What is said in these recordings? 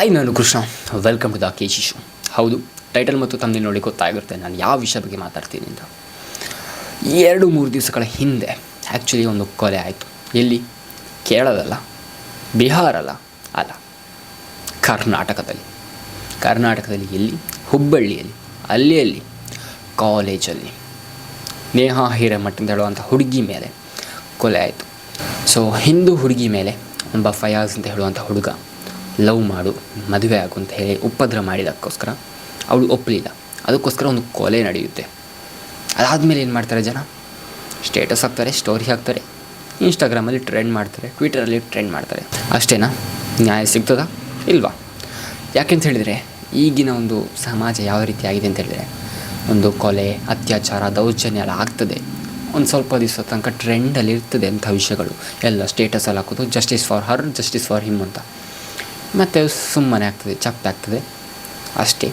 Hi, ನಾನು Krishna. Welcome to the KG show. ಹೌದು, title ಮತ್ತು ತಮ್ಮಲ್ಲಿ ನೋಡಿ ಗೊತ್ತಾಗಿರುತ್ತೆ ನಾನು ಯಾವ ವಿಷಯ ಬಗ್ಗೆ ಮಾತಾಡ್ತೀನಿ ಅಂತ. 2-3 ದಿವಸಗಳ ಹಿಂದೆ ಆ್ಯಕ್ಚುಲಿ ಒಂದು ಕೊಲೆ ಆಯಿತು. ಎಲ್ಲಿ? ಕೇರಳದಲ್ಲ, ಬಿಹಾರಲ್ಲ, ಅಲ್ಲ, ಕರ್ನಾಟಕದಲ್ಲಿ ಎಲ್ಲಿ? ಹುಬ್ಬಳ್ಳಿಯಲ್ಲಿ, ಅಲ್ಲಿ ಕಾಲೇಜಲ್ಲಿ ನೇಹಾ ಹಿರೇಮಠ ಅಂತ ಹೇಳುವಂಥ ಹುಡುಗಿ ಮೇಲೆ ಕೊಲೆ ಆಯಿತು. ಸೊ ಹಿಂದೂ ಹುಡುಗಿ ಮೇಲೆ ಒಬ್ಬ ಫಯಾಜ್ ಅಂತ ಹೇಳುವಂಥ ಹುಡುಗ ಲವ್ ಮಾಡು, ಮದುವೆ ಆಗು ಅಂತ ಹೇಳಿ ಉಪದ್ರ ಮಾಡಿದಕ್ಕೋಸ್ಕರ ಅವಳು ಒಪ್ಪಲಿಲ್ಲ. ಅದಕ್ಕೋಸ್ಕರ ಒಂದು ಕೊಲೆ ನಡೆಯುತ್ತೆ. ಅದಾದಮೇಲೆ ಏನು ಮಾಡ್ತಾರೆ ಜನ? ಸ್ಟೇಟಸ್ ಹಾಕ್ತಾರೆ, ಸ್ಟೋರಿ ಹಾಕ್ತಾರೆ, ಇನ್ಸ್ಟಾಗ್ರಾಮಲ್ಲಿ ಟ್ರೆಂಡ್ ಮಾಡ್ತಾರೆ, ಟ್ವಿಟರಲ್ಲಿ ಟ್ರೆಂಡ್ ಮಾಡ್ತಾರೆ. ಅಷ್ಟೇನಾ? ನ್ಯಾಯ ಸಿಗ್ತದಾ? ಇಲ್ವಾ? ಯಾಕೆಂತ ಹೇಳಿದರೆ ಈಗಿನ ಒಂದು ಸಮಾಜ ಯಾವ ರೀತಿ ಆಗಿದೆ ಅಂತ ಹೇಳಿದರೆ, ಒಂದು ಕೊಲೆ, ಅತ್ಯಾಚಾರ, ದೌರ್ಜನ್ಯ ಎಲ್ಲ ಆಗ್ತದೆ, ಒಂದು ಸ್ವಲ್ಪ ದಿವಸ ತನಕ ಟ್ರೆಂಡಲ್ಲಿ ಇರ್ತದೆ ಅಂಥ ವಿಷಯಗಳು ಎಲ್ಲ ಸ್ಟೇಟಸಲ್ಲಿ ಹಾಕೋದು, justice for her, justice for him ಅಂತ. ಮತ್ತು ಸುಮ್ಮನೆ ಆಗ್ತದೆ, ಚಪ್ಪಾಗ್ತದೆ ಅಷ್ಟೇ.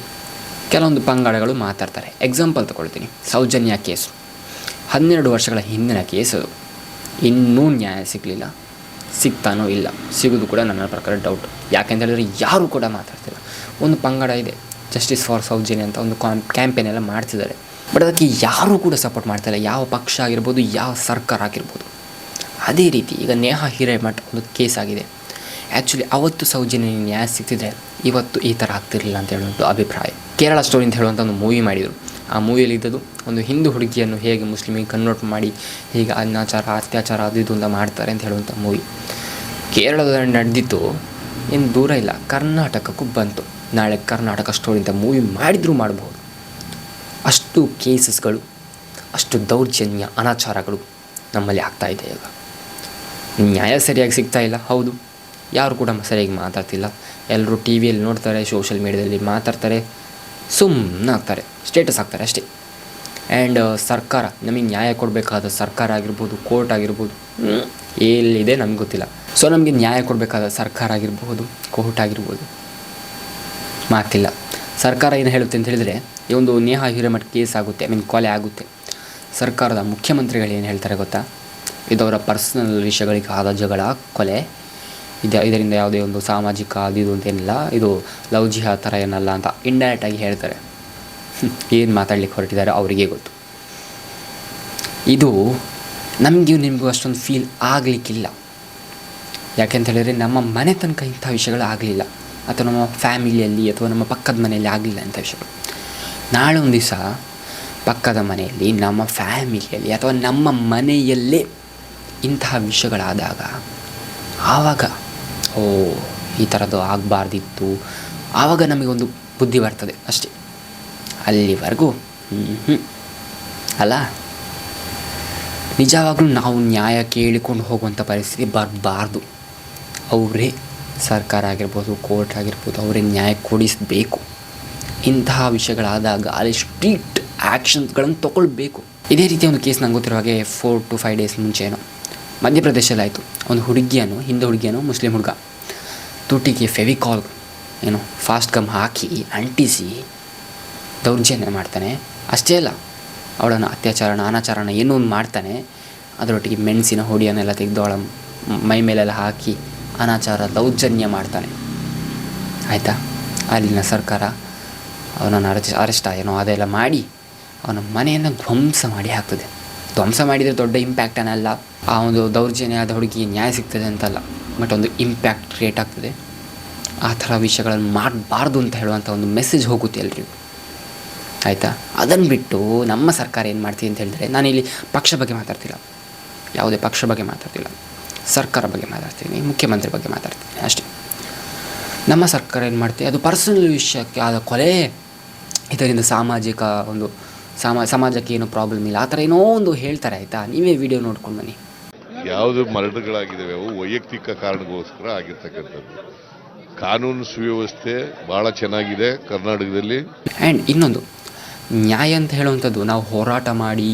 ಕೆಲವೊಂದು ಪಂಗಡಗಳು ಮಾತಾಡ್ತಾರೆ. ಎಕ್ಸಾಂಪಲ್ ತಗೊಳ್ತೀನಿ, ಸೌಜನ್ಯ ಕೇಸು 12 ವರ್ಷಗಳ ಹಿಂದಿನ ಕೇಸು. ಇನ್ನೂ ನ್ಯಾಯ ಸಿಗಲಿಲ್ಲ. ಸಿಗ್ತಾನೋ ಇಲ್ಲ, ಸಿಗೋದು ಕೂಡ ನನ್ನ ಪ್ರಕಾರ ಡೌಟ್. ಯಾಕೆಂತ ಹೇಳಿದ್ರೆ ಯಾರೂ ಕೂಡ ಮಾತಾಡ್ತಿಲ್ಲ. ಒಂದು ಪಂಗಡ ಇದೆ, ಜಸ್ಟಿಸ್ ಫಾರ್ ಸೌಜನ್ಯ ಅಂತ ಒಂದು ಕ್ಯಾಂಪೇನ್ ಎಲ್ಲ ಮಾಡ್ತಿದ್ದಾರೆ. ಬಟ್ ಅದಕ್ಕೆ ಯಾರೂ ಕೂಡ ಸಪೋರ್ಟ್ ಮಾಡ್ತಾಯಿಲ್ಲ. ಯಾವ ಪಕ್ಷ ಆಗಿರ್ಬೋದು, ಯಾವ ಸರ್ಕಾರ ಆಗಿರ್ಬೋದು. ಅದೇ ರೀತಿ ಈಗ ನೇಹಾ ಹಿರೇಮಠ ಒಂದು ಕೇಸ್ ಆಗಿದೆ. ಆ್ಯಕ್ಚುಲಿ ಅವತ್ತು ಸೌಜನ್ಯ ನ್ಯಾಯ ಸಿಗ್ತಿದ್ರೆ ಇವತ್ತು ಈ ಥರ ಆಗ್ತಿರಲಿಲ್ಲ ಅಂತ ಹೇಳುವಂಥ ಅಭಿಪ್ರಾಯ. ಕೇರಳ ಸ್ಟೋರಿ ಅಂತ ಹೇಳುವಂಥ ಒಂದು ಮೂವಿ ಮಾಡಿದರು. ಆ ಮೂವಿಯಲ್ಲಿ ಇದ್ದದ್ದು ಒಂದು ಹಿಂದೂ ಹುಡುಗಿಯನ್ನು ಹೇಗೆ ಮುಸ್ಲಿಮಿಗೆ ಕನ್ವರ್ಟ್ ಮಾಡಿ ಹೀಗೆ ಅತ್ಯಾಚಾರ ಅದು ಇದು ಅಂತ ಮಾಡ್ತಾರೆ ಅಂತ ಹೇಳುವಂಥ ಮೂವಿ. ಕೇರಳದಲ್ಲಿ ನಡೆದಿತ್ತು, ಏನು ದೂರ ಇಲ್ಲ, ಕರ್ನಾಟಕಕ್ಕೂ ಬಂತು. ನಾಳೆ ಕರ್ನಾಟಕ ಸ್ಟೋರಿ ಅಂತ ಮೂವಿ ಮಾಡಿದರೂ ಮಾಡ್ಬೋದು. ಅಷ್ಟು ಕೇಸಸ್ಗಳು, ಅಷ್ಟು ದೌರ್ಜನ್ಯ, ಅನಾಚಾರಗಳು ನಮ್ಮಲ್ಲಿ ಆಗ್ತಾಯಿದೆ. ಈಗ ನ್ಯಾಯ ಸರಿಯಾಗಿ ಸಿಗ್ತಾ ಇಲ್ಲ. ಹೌದು, ಯಾರು ಕೂಡ ಸರಿಯಾಗಿ ಮಾತಾಡ್ತಿಲ್ಲ. ಎಲ್ಲರೂ ಟಿ ವಿಯಲ್ಲಿ ನೋಡ್ತಾರೆ, ಸೋಷಿಯಲ್ ಮೀಡ್ಯಾದಲ್ಲಿ ಮಾತಾಡ್ತಾರೆ, ಸುಮ್ಮನೆ ಆಗ್ತಾರೆ, ಸ್ಟೇಟಸ್ ಹಾಕ್ತಾರೆ ಅಷ್ಟೇ. ಆ್ಯಂಡ್ ಸರ್ಕಾರ, ನಮಗೆ ನ್ಯಾಯ ಕೊಡಬೇಕಾದ ಸರ್ಕಾರ ಆಗಿರ್ಬೋದು, ಕೋರ್ಟ್ ಆಗಿರ್ಬೋದು, ಎಲ್ಲಿದೆ ನಮ್ಗೆ ಗೊತ್ತಿಲ್ಲ. ಸೊ ನಮಗೆ ನ್ಯಾಯ ಕೊಡಬೇಕಾದ ಸರ್ಕಾರ ಆಗಿರ್ಬೋದು, ಕೋರ್ಟ್ ಆಗಿರ್ಬೋದು, ಮಾತಿಲ್ಲ. ಸರ್ಕಾರ ಏನು ಹೇಳುತ್ತೆ ಅಂತ ಹೇಳಿದರೆ, ಈ ಒಂದು ನೇಹಾ ಹಿರೇಮಠ ಕೇಸ್ ಆಗುತ್ತೆ, ಕೊಲೆ ಆಗುತ್ತೆ. ಸರ್ಕಾರದ ಮುಖ್ಯಮಂತ್ರಿಗಳು ಏನು ಹೇಳ್ತಾರೆ ಗೊತ್ತಾ? ಇದವರ ಪರ್ಸ್ನಲ್ ವಿಷಯಗಳಿಗೆ ಆದ ಜಗಳ, ಕೊಲೆ, ಇದರಿಂದ ಯಾವುದೇ ಒಂದು ಸಾಮಾಜಿಕ ಅದು ಇದು ಅಂತೇನಿಲ್ಲ, ಇದು ಲವ್ ಜಿಹಾದ್ ಥರ ಏನಲ್ಲ ಅಂತ ಇಂಡೈರೆಕ್ಟಾಗಿ ಹೇಳ್ತಾರೆ. ಏನು ಮಾತಾಡ್ಲಿಕ್ಕೆ ಹೊರಟಿದ್ದಾರೆ ಅವರಿಗೆ ಗೊತ್ತು. ಇದು ನಿಮಗೂ ಅಷ್ಟೊಂದು ಫೀಲ್ ಆಗಲಿಕ್ಕಿಲ್ಲ. ಯಾಕೆಂತ ಹೇಳಿದರೆ ನಮ್ಮ ಮನೆ ತನಕ ಇಂಥ ವಿಷಯಗಳು ಆಗಲಿಲ್ಲ, ಅಥವಾ ನಮ್ಮ ಫ್ಯಾಮಿಲಿಯಲ್ಲಿ ಅಥವಾ ನಮ್ಮ ಪಕ್ಕದ ಮನೆಯಲ್ಲಿ ಆಗಲಿಲ್ಲ ಇಂಥ ವಿಷಯಗಳು. ನಾಳೆ ಒಂದು ದಿವಸ ಪಕ್ಕದ ಮನೆಯಲ್ಲಿ, ನಮ್ಮ ಫ್ಯಾಮಿಲಿಯಲ್ಲಿ ಅಥವಾ ನಮ್ಮ ಮನೆಯಲ್ಲೇ ಇಂತಹ ವಿಷಯಗಳಾದಾಗ ಆವಾಗ ಈ ಥರದ್ದು ಆಗಬಾರ್ದಿತ್ತು, ಆವಾಗ ನಮಗೊಂದು ಬುದ್ಧಿ ಬರ್ತದೆ ಅಷ್ಟೇ. ಅಲ್ಲಿವರೆಗೂ ಅಲ್ಲ, ನಿಜವಾಗ್ಲೂ ನಾವು ನ್ಯಾಯ ಕೇಳಿಕೊಂಡು ಹೋಗುವಂಥ ಪರಿಸ್ಥಿತಿ ಬರಬಾರ್ದು. ಅವರೇ ಸರ್ಕಾರ ಆಗಿರ್ಬೋದು, ಕೋರ್ಟ್ ಆಗಿರ್ಬೋದು, ಅವರೇ ನ್ಯಾಯ ಕೊಡಿಸಬೇಕು. ಇಂತಹ ವಿಷಯಗಳಾದಾಗ ಅಲ್ಲಿ ಸ್ಟ್ರಿಕ್ಟ್ ಆ್ಯಕ್ಷನ್ಸ್ಗಳನ್ನು ತೊಗೊಳ್ಬೇಕು. ಇದೇ ರೀತಿಯ ಒಂದು ಕೇಸ್ ನಂಗೆ ಗೊತ್ತಿರೋ ಹಾಗೆ 4 to 5 days ಮುಂಚೆನೋ ಮಧ್ಯಪ್ರದೇಶದಲ್ಲಿ ಆಯಿತು. ಒಂದು ಹುಡುಗಿಯನ್ನು, ಹಿಂದೂ ಹುಡುಗಿಯನ್ನು ಮುಸ್ಲಿಂ ಹುಡುಗ ತುಟಿಗೆ ಫೆವಿಕಾಲ್ ಫಾಸ್ಟ್ ಗಮ್ ಹಾಕಿ ಅಂಟಿಸಿ ದೌರ್ಜನ್ಯ ಮಾಡ್ತಾನೆ. ಅಷ್ಟೇ ಅಲ್ಲ, ಅವಳನ್ನು ಅನಾಚಾರನ ಏನೋ ಒಂದು ಮಾಡ್ತಾನೆ. ಅದರೊಟ್ಟಿಗೆ ಮೆಣಸಿನ ಹುಡಿಯನ್ನೆಲ್ಲ ತೆಗೆದು ಅವಳ ಮೈ ಮೇಲೆಲ್ಲ ಹಾಕಿ ಅನಾಚಾರ, ದೌರ್ಜನ್ಯ ಮಾಡ್ತಾನೆ. ಆಯಿತಾ? ಅಲ್ಲಿನ ಸರ್ಕಾರ ಅವನನ್ನು ಅರೆಸ್ಟ್ ಅದೆಲ್ಲ ಮಾಡಿ ಅವನ ಮನೆಯನ್ನು ಧ್ವಂಸ ಮಾಡಿ ಹಾಕ್ತದೆ. ಧ್ವಂಸ ಮಾಡಿದರೆ ದೊಡ್ಡ ಇಂಪ್ಯಾಕ್ಟ್ ಏನಲ್ಲ. ಆ ಒಂದು ದೌರ್ಜನ್ಯ ಆದ ಹುಡುಗಿ ನ್ಯಾಯ ಸಿಗ್ತದೆ ಅಂತಲ್ಲ, ಬಟ್ ಒಂದು ಇಂಪ್ಯಾಕ್ಟ್ ಕ್ರಿಯೇಟ್ ಆಗ್ತದೆ. ಆ ಥರ ವಿಷಯಗಳನ್ನು ಮಾಡಬಾರ್ದು ಅಂತ ಹೇಳುವಂಥ ಒಂದು ಮೆಸೇಜ್ ಹೋಗುತ್ತೆ ಎಲ್ರಿಗೂ. ಆಯಿತಾ? ಅದನ್ನು ಬಿಟ್ಟು ನಮ್ಮ ಸರ್ಕಾರ ಏನು ಮಾಡ್ತೀವಿ ಅಂತ ಹೇಳಿದ್ರೆ, ನಾನಿಲ್ಲಿ ಪಕ್ಷ ಬಗ್ಗೆ ಮಾತಾಡ್ತಿಲ್ಲ, ಯಾವುದೇ ಪಕ್ಷ ಬಗ್ಗೆ ಮಾತಾಡ್ತಿಲ್ಲ, ಸರ್ಕಾರ ಬಗ್ಗೆ ಮಾತಾಡ್ತೀನಿ, ಮುಖ್ಯಮಂತ್ರಿ ಬಗ್ಗೆ ಮಾತಾಡ್ತೀನಿ ಅಷ್ಟೇ. ನಮ್ಮ ಸರ್ಕಾರ ಏನು ಮಾಡ್ತೀವಿ, ಅದು ಪರ್ಸನಲ್ ವಿಷಯಕ್ಕೆ ಆದ ಕೊಲೆ, ಇದರಿಂದ ಸಮಾಜಕ್ಕೆ ಏನೋ ಪ್ರಾಬ್ಲಮ್ ಇಲ್ಲ, ಆ ಥರ ಏನೋ ಒಂದು ಹೇಳ್ತಾರೆ. ಆಯಿತಾ? ನೀವೇ ವಿಡಿಯೋ ನೋಡ್ಕೊಂಡು ಬನ್ನಿ. ಯಾವುದು ಮರಣಗಳಾಗಿದ್ದಾವೆ ಅವು ವೈಯಕ್ತಿಕ ಕಾರಣಗೋಸ್ಕರ ಆಗಿರ್ತಕ್ಕಂಥದ್ದು. ಕಾನೂನು ಸುವ್ಯವಸ್ಥೆ ಭಾಳ ಚೆನ್ನಾಗಿದೆ ಕರ್ನಾಟಕದಲ್ಲಿ. ಆ್ಯಂಡ್ ಇನ್ನೊಂದು, ನ್ಯಾಯ ಅಂತ ಹೇಳುವಂಥದ್ದು ನಾವು ಹೋರಾಟ ಮಾಡಿ,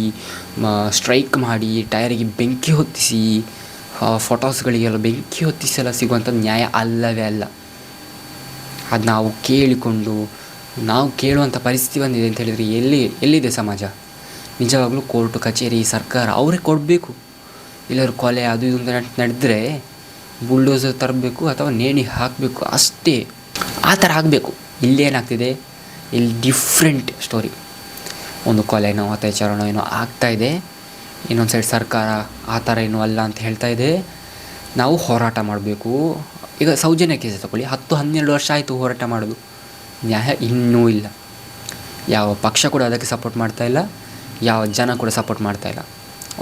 ಸ್ಟ್ರೈಕ್ ಮಾಡಿ, ಟೈರಿಗೆ ಬೆಂಕಿ ಹೊತ್ತಿಸಿ, ಫೋಟೋಸ್ಗಳಿಗೆಲ್ಲ ಬೆಂಕಿ ಹೊತ್ತಿಸಿ ಎಲ್ಲ ಸಿಗುವಂಥದ್ದು ನ್ಯಾಯ ಅಲ್ಲವೇ ಅಲ್ಲ. ಅದು ನಾವು ಕೇಳುವಂಥ ಪರಿಸ್ಥಿತಿ ಬಂದಿದೆ ಅಂತ ಹೇಳಿದರೆ ಎಲ್ಲಿದೆ ಸಮಾಜ? ನಿಜವಾಗ್ಲೂ ಕೋರ್ಟು, ಕಚೇರಿ, ಸರ್ಕಾರ ಅವರೇ ಕೊಡಬೇಕು. ಇಲ್ಲರೂ ಕೊಲೆ ಅದು ಇದು ಅಂತ ನಡೆದರೆ ಬುಲ್ಡೋಸರ್ ತರಬೇಕು ಅಥವಾ ನೇಣಿ ಹಾಕಬೇಕು ಅಷ್ಟೇ. ಆ ಥರ ಆಗಬೇಕು. ಇಲ್ಲೇನಾಗ್ತಿದೆ, ಇಲ್ಲಿ ಡಿಫ್ರೆಂಟ್ ಸ್ಟೋರಿ. ಒಂದು ಕೊಲೆನೋ ಅತ್ಯಾಚಾರನೋ ಏನೋ ಆಗ್ತಾಯಿದೆ, ಇನ್ನೊಂದು ಸೈಡ್ ಸರ್ಕಾರ ಆ ಥರ ಏನೂ ಅಲ್ಲ ಅಂತ ಹೇಳ್ತಾ ಇದೆ. ನಾವು ಹೋರಾಟ ಮಾಡಬೇಕು. ಈಗ ಸೌಜನ್ಯ ಕೇಸ್ ತಗೊಳ್ಳಿ, 10-12 ವರ್ಷ ಆಯಿತು ಹೋರಾಟ ಮಾಡೋದು, ನ್ಯಾಯ ಇನ್ನೂ ಇಲ್ಲ. ಯಾವ ಪಕ್ಷ ಕೂಡ ಅದಕ್ಕೆ ಸಪೋರ್ಟ್ ಮಾಡ್ತಾಯಿಲ್ಲ, ಯಾವ ಜನ ಕೂಡ ಸಪೋರ್ಟ್ ಮಾಡ್ತಾಯಿಲ್ಲ.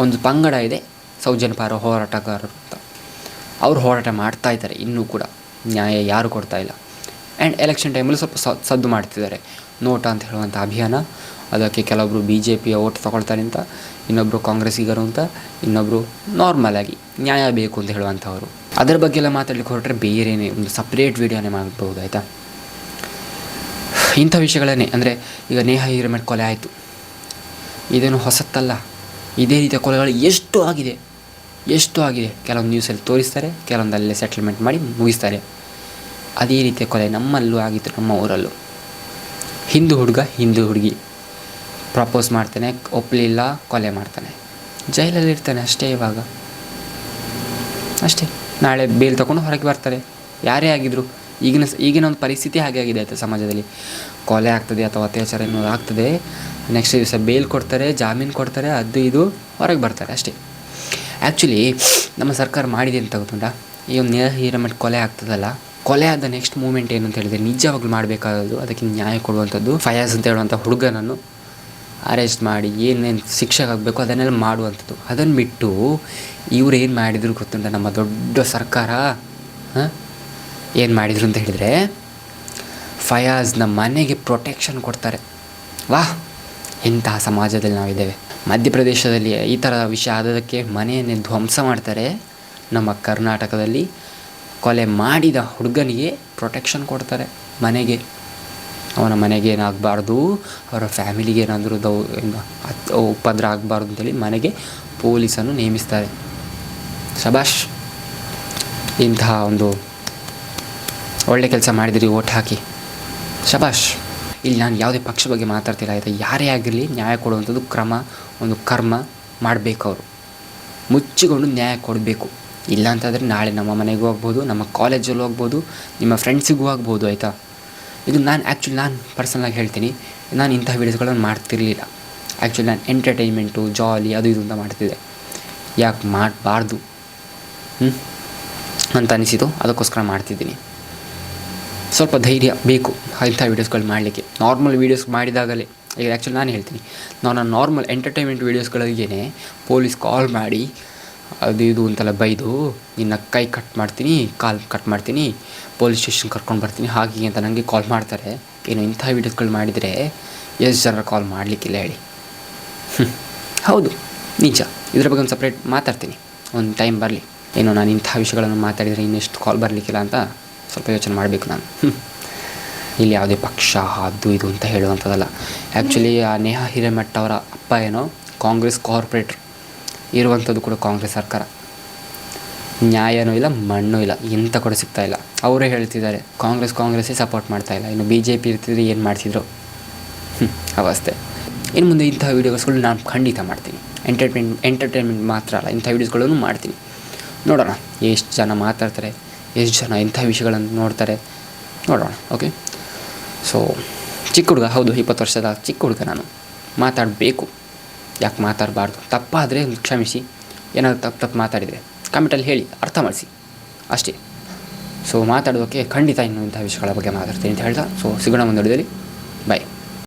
ಒಂದು ಪಂಗಡ ಇದೆ ಸೌಜನ್ಯ ಪರ ಹೋರಾಟಗಾರರು ಅಂತ, ಅವರು ಹೋರಾಟ ಮಾಡ್ತಾಯಿದ್ದಾರೆ ಇನ್ನೂ ಕೂಡ, ನ್ಯಾಯ ಯಾರು ಕೊಡ್ತಾಯಿಲ್ಲ. ಆ್ಯಂಡ್ ಎಲೆಕ್ಷನ್ ಟೈಮಲ್ಲಿ ಸ್ವಲ್ಪ ಸದ್ದು ಮಾಡ್ತಿದ್ದಾರೆ. ನೋಟ ಅಂತ ಹೇಳುವಂಥ ಅಭಿಯಾನ, ಅದಕ್ಕೆ ಕೆಲವೊಬ್ಬರು BJP ಓಟ್ ತೊಗೊಳ್ತಾರೆ ಅಂತ, ಇನ್ನೊಬ್ಬರು ಕಾಂಗ್ರೆಸ್ಸಿಗರು ಅಂತ, ಇನ್ನೊಬ್ಬರು ನಾರ್ಮಲಾಗಿ ನ್ಯಾಯ ಬೇಕು ಅಂತ ಹೇಳುವಂಥವ್ರು. ಅದರ ಬಗ್ಗೆ ಎಲ್ಲ ಮಾತಾಡಲಿಕ್ಕೆ ಹೊರಟ್ರೆ ಬೇರೆಯೇ ಒಂದು ಸಪ್ರೇಟ್ ವೀಡಿಯೋನೇ ಮಾಡ್ಬೋದು, ಆಯಿತಾ. ಇಂಥ ವಿಷಯಗಳನ್ನೇ ಅಂದರೆ ಈಗ ನೇಹಾ ಹಿರೇಮಠ್ ಕೊಲೆ ಆಯಿತು, ಇದೇನು ಹೊಸತ್ತಲ್ಲ. ಇದೇ ರೀತಿಯ ಕೊಲೆಗಳು ಎಷ್ಟು ಆಗಿದೆ. ಕೆಲವೊಂದು ನ್ಯೂಸಲ್ಲಿ ತೋರಿಸ್ತಾರೆ, ಕೆಲವೊಂದಲ್ಲೇ ಸೆಟಲ್ಮೆಂಟ್ ಮಾಡಿ ಮುಗಿಸ್ತಾರೆ. ಅದೇ ರೀತಿಯ ಕೊಲೆ ನಮ್ಮಲ್ಲೂ ಆಗಿತ್ತು, ನಮ್ಮ ಊರಲ್ಲೂ. ಹಿಂದೂ ಹುಡುಗಿ ಪ್ರಪೋಸ್ ಮಾಡ್ತಾನೆ, ಒಪ್ಪಲಿಲ್ಲ, ಕೊಲೆ ಮಾಡ್ತಾನೆ, ಜೈಲಲ್ಲಿ ಇರ್ತಾನೆ ಅಷ್ಟೇ. ಅಷ್ಟೇ, ನಾಳೆ ಬೇಲ್ ತಗೊಂಡು ಹೊರಗೆ ಬರ್ತಾರೆ, ಯಾರೇ ಆಗಿದ್ರು. ಈಗಿನ ಒಂದು ಪರಿಸ್ಥಿತಿ ಹಾಗೆ ಆಗಿದೆ ಆಯಿತಾ ಸಮಾಜದಲ್ಲಿ. ಕೊಲೆ ಆಗ್ತದೆ ಅಥವಾ ಅತ್ಯಾಚಾರ ಅನ್ನೋದು ಆಗ್ತದೆ, ನೆಕ್ಸ್ಟ್ ದಿವಸ ಬೇಲ್ ಕೊಡ್ತಾರೆ, ಜಾಮೀನು ಕೊಡ್ತಾರೆ, ಅದು ಇದು ಹೊರಗೆ ಬರ್ತಾರೆ ಅಷ್ಟೇ. ಆ್ಯಕ್ಚುಲಿ ನಮ್ಮ ಸರ್ಕಾರ ಮಾಡಿದೆ ಅಂತ ಗೊತ್ತುಂಟ, ಈ ಒಂದು ನೇಹಾ ಹಿರೇಮಠ್ ಕೊಲೆ ಆಗ್ತದಲ್ಲ, ಕೊಲೆ ಆದ ನೆಕ್ಸ್ಟ್ ಮೂಮೆಂಟ್ ಏನು ಅಂತ ಹೇಳಿದರೆ ನಿಜವಾಗ್ಲೂ ಮಾಡಬೇಕಾದದ್ದು, ಅದಕ್ಕೆ ನ್ಯಾಯ ಕೊಡುವಂಥದ್ದು. ಫಯಾಜ್ ಅಂತ ಹೇಳುವಂಥ ಹುಡುಗನನ್ನು ಅರೆಸ್ಟ್ ಮಾಡಿ ಏನೇನು ಶಿಕ್ಷೆ ಆಗಬೇಕು ಅದನ್ನೆಲ್ಲ ಮಾಡುವಂಥದ್ದು. ಅದನ್ನು ಬಿಟ್ಟು ಇವ್ರು ಏನು ಮಾಡಿದ್ರು ಗೊತ್ತುಂಟ, ನಮ್ಮ ದೊಡ್ಡ ಸರ್ಕಾರ ಏನು ಮಾಡಿದರು ಅಂತ ಹೇಳಿದರೆ, ಫಯಾಜ್ನ ಮನೆಗೆ ಪ್ರೊಟೆಕ್ಷನ್ ಕೊಡ್ತಾರೆ. ವಾಹ್, ಇಂತಹ ಸಮಾಜದಲ್ಲಿ ನಾವಿದ್ದೇವೆ. ಮಧ್ಯಪ್ರದೇಶದಲ್ಲಿ ಈ ಥರ ವಿಷಯ ಆದದಕ್ಕೆ ಮನೆಯನ್ನೇ ಧ್ವಂಸ ಮಾಡ್ತಾರೆ. ನಮ್ಮ ಕರ್ನಾಟಕದಲ್ಲಿ ಕೊಲೆ ಮಾಡಿದ ಹುಡುಗನಿಗೆ ಪ್ರೊಟೆಕ್ಷನ್ ಕೊಡ್ತಾರೆ ಮನೆಗೆ. ಅವನ ಮನೆಗೆ ಏನಾಗಬಾರ್ದು, ಅವರ ಫ್ಯಾಮಿಲಿಗೆ ಏನಾದರೂ ಉಪದ್ರ ಆಗಬಾರ್ದು ಅಂತೇಳಿ ಮನೆಗೆ ಪೊಲೀಸನ್ನು ನೇಮಿಸ್ತಾರೆ. ಶಬಾಷ್, ಇಂತಹ ಒಂದು ಒಳ್ಳೆ ಕೆಲಸ ಮಾಡಿದಿರಿ, ಓಟ್ ಹಾಕಿ, ಶಬಾಷ್. ಇಲ್ಲಿ ನಾನು ಯಾವುದೇ ಪಕ್ಷ ಬಗ್ಗೆ ಮಾತಾಡ್ತಿಲ್ಲ ಆಯಿತಾ. ಯಾರೇ ಆಗಿರಲಿ ನ್ಯಾಯ ಕೊಡುವಂಥದ್ದು ಒಂದು ಕರ್ಮ ಮಾಡಬೇಕು. ಅವರು ಮುಚ್ಚಿಕೊಂಡು ನ್ಯಾಯ ಕೊಡಬೇಕು. ಇಲ್ಲ ಅಂತಂದರೆ ನಾಳೆ ನಮ್ಮ ಮನೆಗೂ ಆಗ್ಬೋದು, ನಮ್ಮ ಕಾಲೇಜಲ್ಲೂ ಆಗ್ಬೋದು, ನಿಮ್ಮ ಫ್ರೆಂಡ್ಸಿಗೂ ಆಗ್ಬೋದು, ಆಯಿತಾ. ಇದು ನಾನು ಪರ್ಸನಲಾಗಿ ಹೇಳ್ತೀನಿ, ನಾನು ಇಂಥ ವೀಡಿಯೋಸ್ಗಳನ್ನು ಮಾಡ್ತಿರಲಿಲ್ಲ. ಆ್ಯಕ್ಚುಲಿ ನಾನು ಎಂಟರ್ಟೈನ್ಮೆಂಟು, ಜಾಲಿ ಅದು ಇದು ಅಂತ ಮಾಡ್ತಿದ್ದೆ. ಯಾಕೆ ಮಾಡಬಾರ್ದು ಅಂತ ಅನಿಸಿತು, ಅದಕ್ಕೋಸ್ಕರ ಮಾಡ್ತಿದ್ದೀನಿ. ಸ್ವಲ್ಪ ಧೈರ್ಯ ಬೇಕು ಇಂಥ ವೀಡಿಯೋಸ್ಗಳು ಮಾಡಲಿಕ್ಕೆ. ನಾರ್ಮಲ್ ವೀಡಿಯೋಸ್ ಮಾಡಿದಾಗಲೇ, ಈಗ ಆ್ಯಕ್ಚುಲಿ ನಾನು ಹೇಳ್ತೀನಿ, ನಾನು ನಾರ್ಮಲ್ ಎಂಟರ್ಟೈನ್ಮೆಂಟ್ ವೀಡಿಯೋಸ್ಗಳಿಗೇ ಪೊಲೀಸ್ ಕಾಲ್ ಮಾಡಿ ಅದು ಇದು ಅಂತೆಲ್ಲ ಬೈದು, ನಿನ್ನ ಕೈ ಕಟ್ ಮಾಡ್ತೀನಿ, ಕಾಲು ಕಟ್ ಮಾಡ್ತೀನಿ, ಪೊಲೀಸ್ ಸ್ಟೇಷನ್ ಕರ್ಕೊಂಡು ಬರ್ತೀನಿ, ಹಾಗೆ ಅಂತ ನನಗೆ ಕಾಲ್ ಮಾಡ್ತಾರೆ. ಏನು ಇಂಥ ವೀಡಿಯೋಸ್ಗಳು ಮಾಡಿದರೆ ಎಷ್ಟು ಜನ ಕಾಲ್ ಮಾಡಲಿಕ್ಕಿಲ್ಲ ಹೇಳಿ. ಹೌದು, ನಿಜ. ಇದ್ರ ಬಗ್ಗೆ ಒಂದು ಸಪ್ರೇಟ್ ಮಾತಾಡ್ತೀನಿ, ಒಂದು ಟೈಮ್ ಬರಲಿ. ಏನೋ ನಾನು ಇಂಥ ವಿಷಯಗಳನ್ನು ಮಾತಾಡಿದರೆ ಇನ್ನೆಷ್ಟು ಕಾಲ್ ಬರಲಿಕ್ಕಿಲ್ಲ ಅಂತ ಸ್ವಲ್ಪ ಯೋಚನೆ ಮಾಡಬೇಕು ನಾನು. ಇಲ್ಲಿ ಯಾವುದೇ ಪಕ್ಷ ಅದು ಇದು ಅಂತ ಹೇಳುವಂಥದ್ದಲ್ಲ. ಆ್ಯಕ್ಚುಲಿ ಆ ನೇಹಾ ಹಿರೇಮಠ್ ಅವರ ಅಪ್ಪ ಏನೋ ಕಾಂಗ್ರೆಸ್ ಕಾರ್ಪೊರೇಟ್ರ್, ಇರುವಂಥದ್ದು ಕೂಡ ಕಾಂಗ್ರೆಸ್ ಸರ್ಕಾರ. ನ್ಯಾಯನೂ ಇಲ್ಲ, ಮಣ್ಣೂ ಇಲ್ಲ, ಎಂಥ ಕೂಡ ಸಿಗ್ತಾ ಇಲ್ಲ. ಅವರೇ ಹೇಳ್ತಿದ್ದಾರೆ ಕಾಂಗ್ರೆಸ್ಸೇ ಸಪೋರ್ಟ್ ಮಾಡ್ತಾಯಿಲ್ಲ, ಇನ್ನು BJP ಇರ್ತಿದ್ರೆ ಏನು ಮಾಡ್ತಿದ್ರು ಅವಸ್ಥೆ. ಇನ್ನು ಮುಂದೆ ಇಂಥ ವೀಡಿಯೋಸ್ಗಳು ನಾನು ಖಂಡಿತ ಮಾಡ್ತೀನಿ. ಎಂಟರ್ಟೈನ್ಮೆಂಟ್ ಮಾತ್ರ ಅಲ್ಲ, ಇಂಥ ವೀಡಿಯೋಸ್ಗಳನ್ನು ಮಾಡ್ತೀನಿ. ನೋಡೋಣ ಎಷ್ಟು ಜನ ಮಾತಾಡ್ತಾರೆ, ಎಷ್ಟು ಜನ ಇಂಥ ವಿಷಯಗಳನ್ನು ನೋಡ್ತಾರೆ, ನೋಡೋಣ. ಓಕೆ. ಸೊ ಚಿಕ್ಕ ಹುಡುಗ, ಹೌದು 20 ವರ್ಷದ ಚಿಕ್ಕ ಹುಡುಗ ನಾನು. ಮಾತಾಡಬೇಕು, ಯಾಕೆ ಮಾತಾಡಬಾರ್ದು. ತಪ್ಪಾದರೆ ಕ್ಷಮಿಸಿ, ಏನಾದರೂ ತಪ್ಪು ಮಾತಾಡಿದರೆ ಕಮೆಂಟಲ್ಲಿ ಹೇಳಿ, ಅರ್ಥ ಮಾಡಿಸಿ ಅಷ್ಟೇ. ಸೊ ಮಾತಾಡೋದಕ್ಕೆ ಖಂಡಿತ ಇನ್ನೂ ಇಂಥ ವಿಷಯಗಳ ಬಗ್ಗೆ ಮಾತಾಡ್ತೀನಿ ಅಂತ ಹೇಳ್ತಾ, ಸೊ ಸಿಗೋಣ ಮುಂದೆ. ಬಾಯ್.